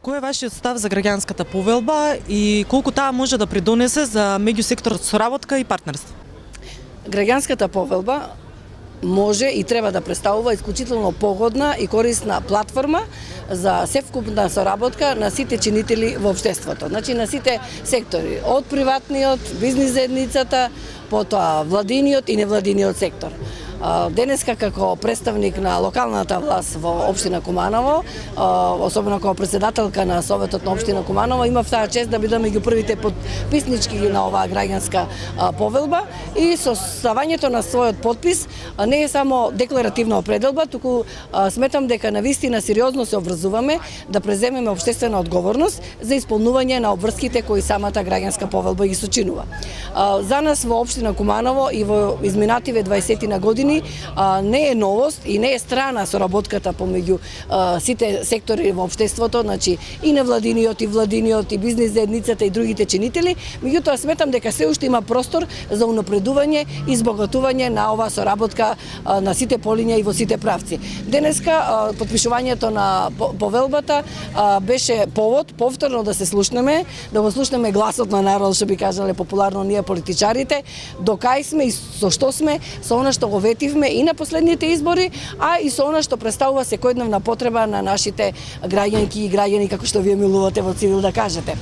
Кој е вашиот став за граѓанската повелба и колку таа може да придонесе за меѓусекторот соработка и партнерство? Граѓанската повелба може и треба да представува исклучително погодна и корисна платформа за севкупна соработка на сите чинители во општеството. Значи на сите сектори, од приватниот, бизнис заедницата, потоа владиниот и невладиниот сектор. Денеска како представник на локалната власт во општина Куманово, особено како председателка на Советот на општина Куманово, имав таа чест да бидам меѓу првите подписнички на оваа граѓанска повелба и со ставањето на својот подпис не е само декларативна определба, туку сметам дека навистина сериозно се обврзуваме да преземеме општествена одговорност за исполнување на обврските кои самата граѓанска повелба ги сочинува. За нас во општина Куманово и во изминативе 20 на години не е новост и не е страна соработката помеѓу сите сектори во општеството, значи и невладиниот, и владиниот, и бизнис заедницата и другите чинители, меѓутоа сметам дека се уште има простор за унапредување и збогатување на оваа соработка на сите полиња и во сите правци. Денеска потпишувањето на повелбата беше повод повторно да се слушнеме, да го слушнеме гласот на народ, што би кажале популарно ние политичарите, до кај сме и со што сме, со она што го ветивме и на последните избори, а и со она што представува секојдневна потреба на нашите граѓанки и граѓани, како што вие милувате во цивил да кажете.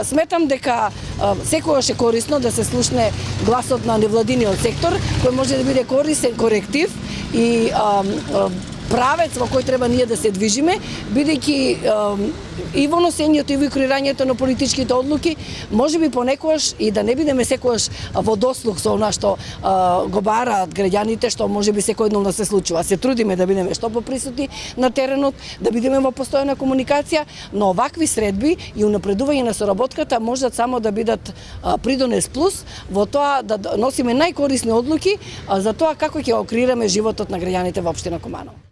Сметам дека секогаш е корисно да се слушне гласот на невладиниот сектор, кој може да биде корисен коректив и правец во кој треба ние да се движиме, бидејќи и во носењето и во креирањето на политичките одлуки, можеби понекогаш и да не бидеме секогаш во дослух со она што го бараат граѓаните, што можеби секојдневно се случува. Се трудиме да бидеме што поприсутни на теренот, да бидеме во постојана комуникација, но овакви средби и унапредување на соработката можат само да бидат придонес плюс во тоа да носиме најкорисни одлуки за тоа како ќе го креираме животот на граѓаните во општина Куманово.